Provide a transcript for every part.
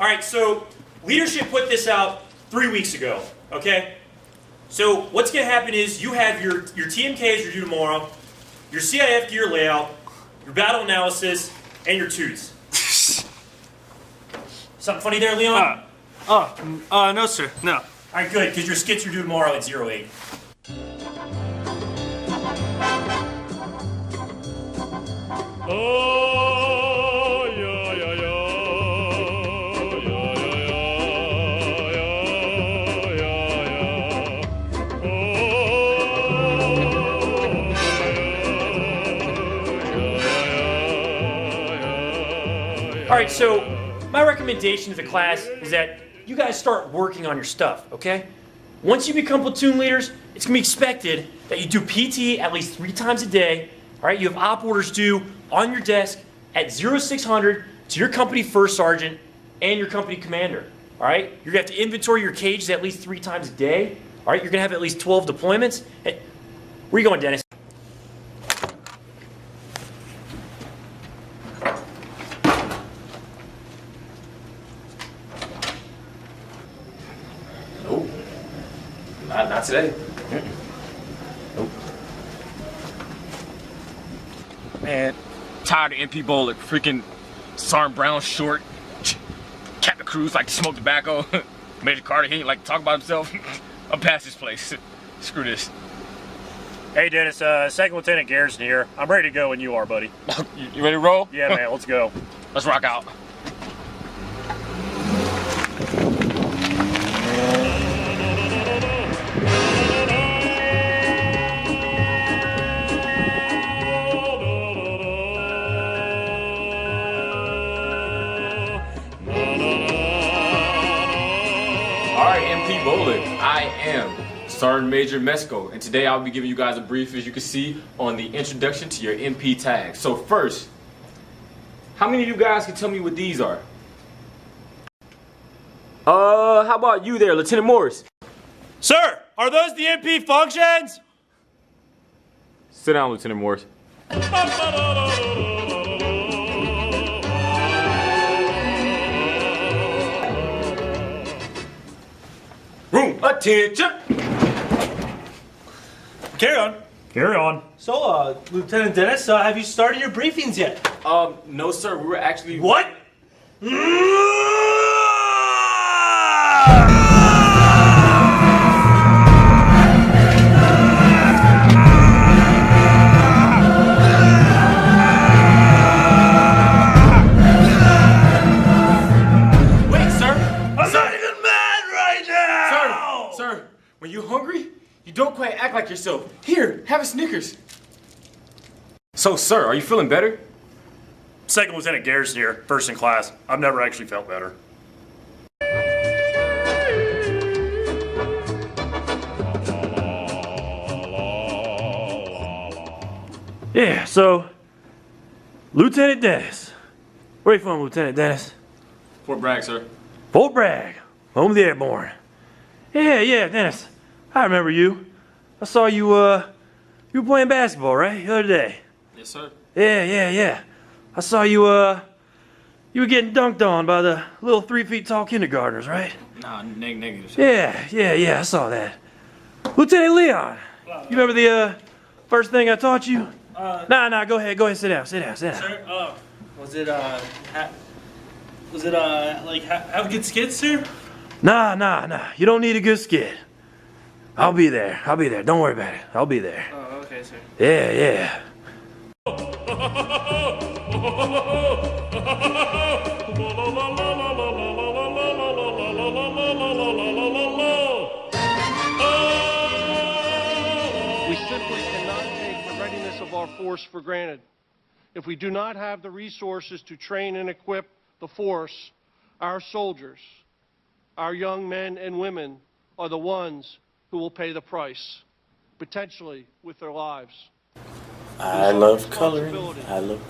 All right, so leadership put this out 3 weeks ago, okay? So what's going to happen is you have your TMKs are due tomorrow, your CIF gear layout, your battle analysis, and your toots. Something funny there, Leon? No, sir. No. All right, good, because your skits are due tomorrow at 08. All right, so my recommendation to the class is that you guys start working on your stuff, okay? Once you become platoon leaders, it's gonna be expected that you do PT at least 3 times a day, all right? You have op orders due on your desk at 0600 to your company first sergeant and your company commander, all right? You're gonna have to inventory your cages at least 3 times a day, all right? You're gonna have at least 12 deployments. Hey, where you going, Dennis? Not today. Nope. Man, tired of MP-BOLC, freaking Sergeant Brown short, Captain Cruz like to smoke tobacco, Major Carter he ain't like to talk about himself. I'm past this place. Screw this. Hey Dennis, Second Lieutenant Garrison here. I'm ready to go when you are, buddy. You ready to roll? Yeah, man, let's go. Let's rock out. Alright, MP-BOLC, I am Sergeant Major Mesco, and today I'll be giving you guys a brief, as you can see, on the introduction to your MP tag. So first, how many of you guys can tell me what these are? How about you there, Lieutenant Morris? Sir, are those the MP functions? Sit down, Lieutenant Morris. Room attention! Carry on. Carry on. So, Lieutenant Dennis, have you started your briefings yet? No sir, we were actually... What? When you're hungry, you don't quite act like yourself. Here, have a Snickers. So, sir, are you feeling better? Second Lieutenant Garrison here, first in class. I've never actually felt better. Yeah, so, Lieutenant Dennis. Where are you from, Lieutenant Dennis? Fort Bragg, sir. Fort Bragg, home of the airborne. Yeah, Dennis. I remember you. I saw you, you were playing basketball, right, the other day? Yes, sir. Yeah. I saw you, you were getting dunked on by the little 3 feet tall kindergartners, right? Nah, negative, sir. Yeah, I saw that. Lieutenant Leon, you remember the, first thing I taught you? Nah, go ahead, sit down. Sir, was it, like, have good skits, sir? Nah, you don't need a good skit. I'll be there, don't worry about it, I'll be there. Oh, okay, sir. Yeah. We simply cannot take the readiness of our force for granted. If we do not have the resources to train and equip the force, our soldiers, our young men and women are the ones who will pay the price, potentially with their lives. I love coloring.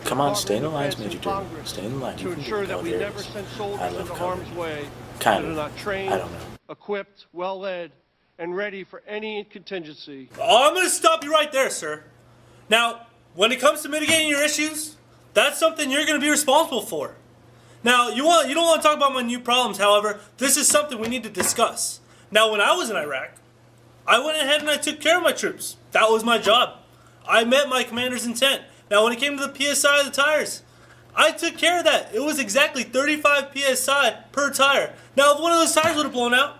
Come on, stay in the lines, Major Dooley. Stay in the line. To ensure that we never send soldiers into harm's way Kind that are of. not trained, I don't know. equipped, well-led, and ready for any contingency. Oh, I'm going to stop you right there, sir. Now, when it comes to mitigating your issues, that's something you're going to be responsible for. Now, you don't want to talk about my new problems, however, this is something we need to discuss. Now, when I was in Iraq, I went ahead and I took care of my troops. That was my job. I met my commander's intent. Now, when it came to the PSI of the tires, I took care of that. It was exactly 35 PSI per tire. Now, if one of those tires would have blown out,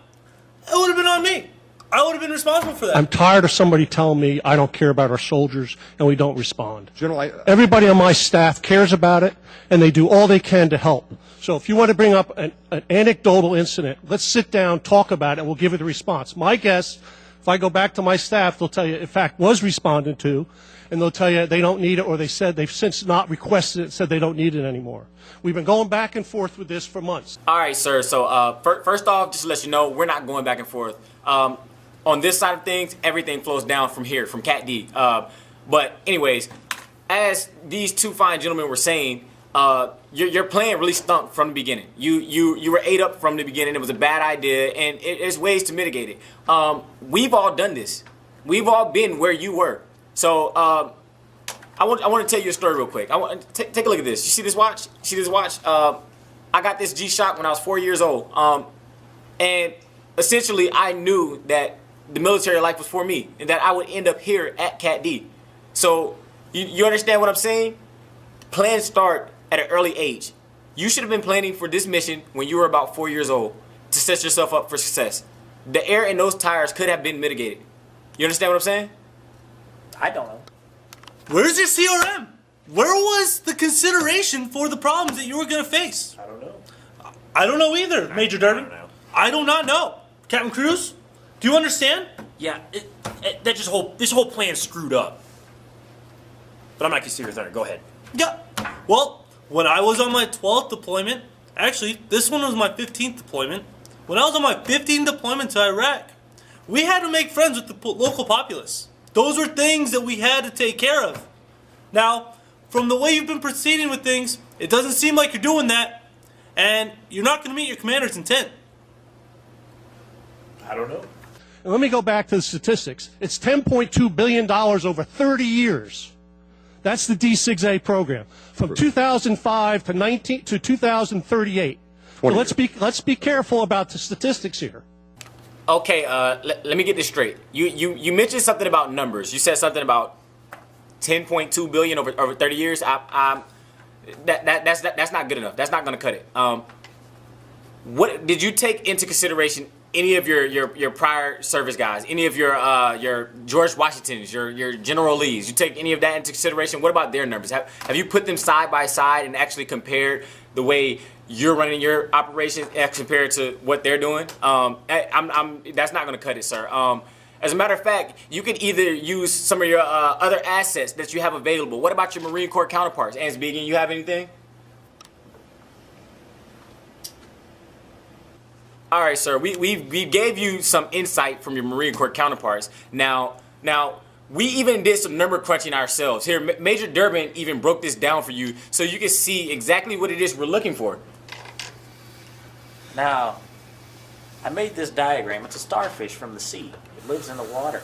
it would have been on me. I would have been responsible for that. I'm tired of somebody telling me I don't care about our soldiers and we don't respond. General, Everybody on my staff cares about it, and they do all they can to help. So if you want to bring up an anecdotal incident, let's sit down, talk about it, and we'll give it a response. My guess, if I go back to my staff, they'll tell you, in fact, was responded to, and they'll tell you they don't need it, or they said they've since not requested it, said they don't need it anymore. We've been going back and forth with this for months. All right, sir. So first off, just to let you know, we're not going back and forth. On this side of things, everything flows down from here, from Cat D. But anyways, as these two fine gentlemen were saying, your plan really stunk from the beginning. You were ate up from the beginning. It was a bad idea, and there's ways to mitigate it. We've all done this. We've all been where you were. So I want to tell you a story real quick. I want take a look at this. You see this watch? See this watch? I got this G-Shock when I was 4 years old, and essentially I knew that the military life was for me, and that I would end up here at Cat D. So you understand what I'm saying? Plans start at an early age. You should have been planning for this mission when you were about 4 years old to set yourself up for success. The air in those tires could have been mitigated. You understand what I'm saying? I don't know. Where's your CRM? Where was the consideration for the problems that you were going to face? I don't know. I don't know either, Major Durbin. I do not know. Captain Cruz, do you understand? Yeah, this whole plan's screwed up. But I'm not considering thunder. Go ahead. Yeah. Well, when I was on my 12th deployment, actually, this one was my 15th deployment. When I was on my 15th deployment to Iraq, we had to make friends with the local populace. Those were things that we had to take care of. Now, from the way you've been proceeding with things, it doesn't seem like you're doing that, and you're not going to meet your commander's intent. I don't know. And let me go back to the statistics. It's $10.2 billion over 30 years. That's the D6A program. From 2005 to 2038. So let's be careful about the statistics here. Okay, let me get this straight. You mentioned something about numbers. You said something about 10.2 billion over 30 years. That's not good enough. That's not going to cut it. What did you take into consideration? Any of your prior service guys, any of your George Washingtons, your General Lees, you take any of that into consideration? What about their numbers? Have you put them side by side and actually compared the way you're running your operations as compared to what they're doing? That's not going to cut it, sir. As a matter of fact, you could either use some of your other assets that you have available. What about your Marine Corps counterparts? Ansbegan, you have anything? All right, sir. We gave you some insight from your Marine Corps counterparts. Now we even did some number crunching ourselves. Here, Major Durbin even broke this down for you so you can see exactly what it is we're looking for. Now, I made this diagram. It's a starfish from the sea. It lives in the water.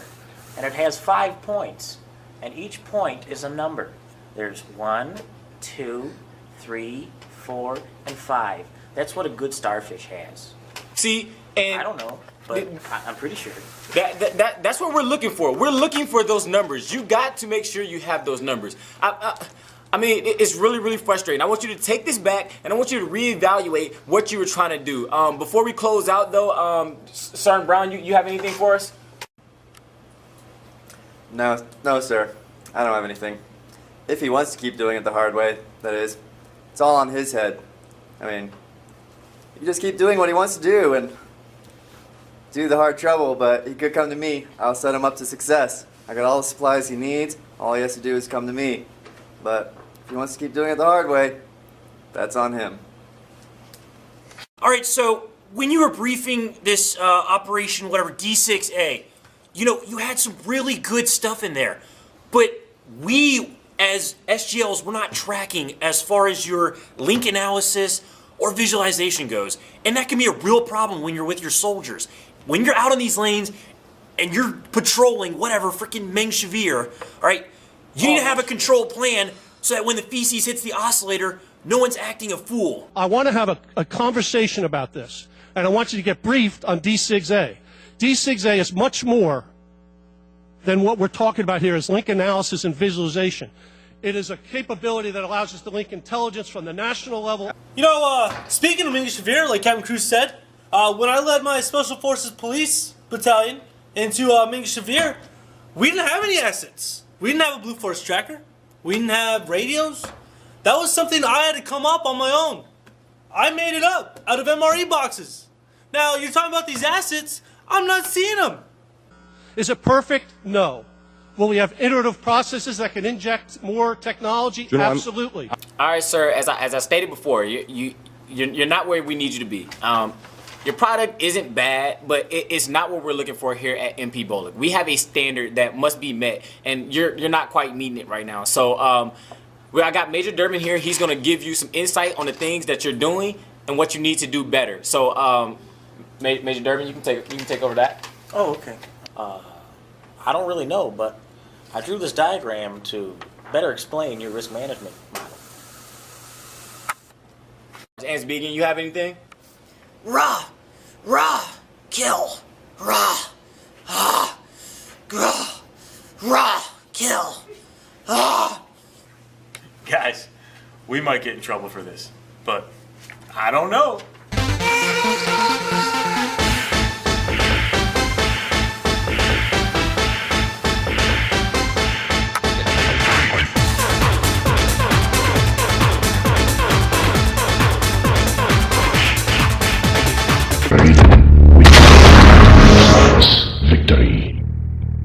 And it has 5 points. And each point is a number. There's 1, 2, 3, 4, and 5. That's what a good starfish has. See, and I don't know, but I'm pretty sure. That's what we're looking for. We're looking for those numbers. You got to make sure you have those numbers. I mean, it's really, really frustrating. I want you to take this back, and I want you to reevaluate what you were trying to do. Before we close out, though, Sergeant Brown, you have anything for us? No, sir. I don't have anything. If he wants to keep doing it the hard way, that is. It's all on his head. I mean, you just keep doing what he wants to do and do the hard trouble, but he could come to me. I'll set him up to success. I got all the supplies he needs. All he has to do is come to me. But if he wants to keep doing it the hard way, that's on him. All right, so when you were briefing this operation, whatever, D6A, you had some really good stuff in there. But we, as SGLs, we're not tracking as far as your link analysis or visualization goes. And that can be a real problem when you're with your soldiers. When you're out on these lanes and you're patrolling whatever, freaking Mengshavir, all right, you need to have a control plan so that when the feces hits the oscillator, No one's acting a fool. I want to have a conversation about this, and I want you to get briefed on D6A. D6A is much more than what we're talking about here as link analysis and visualization. It is a capability that allows us to link intelligence from the national level. You know, speaking of Mingus Shavir, like Captain Cruz said, when I led my Special Forces Police Battalion into Mingus Shavir, we didn't have any assets. We didn't have a Blue Force tracker. We didn't have radios. That was something I had to come up on my own. I made it up out of MRE boxes. Now, you're talking about these assets, I'm not seeing them. Is it perfect? No. Will we have iterative processes that can inject more technology? Absolutely. All right, sir. As I stated before, you're not where we need you to be. Your product isn't bad, but it's not what we're looking for here at MP-BOLC. We have a standard that must be met, and you're not quite meeting it right now. So I got Major Durbin here. He's going to give you some insight on the things that you're doing and what you need to do better. So Major Durbin, you can take over that. Oh, okay. I don't really know, but I drew this diagram to better explain your risk management model. And speaking, you have anything? Rah, kill, rah, kill, Guys, we might get in trouble for this, but I don't know.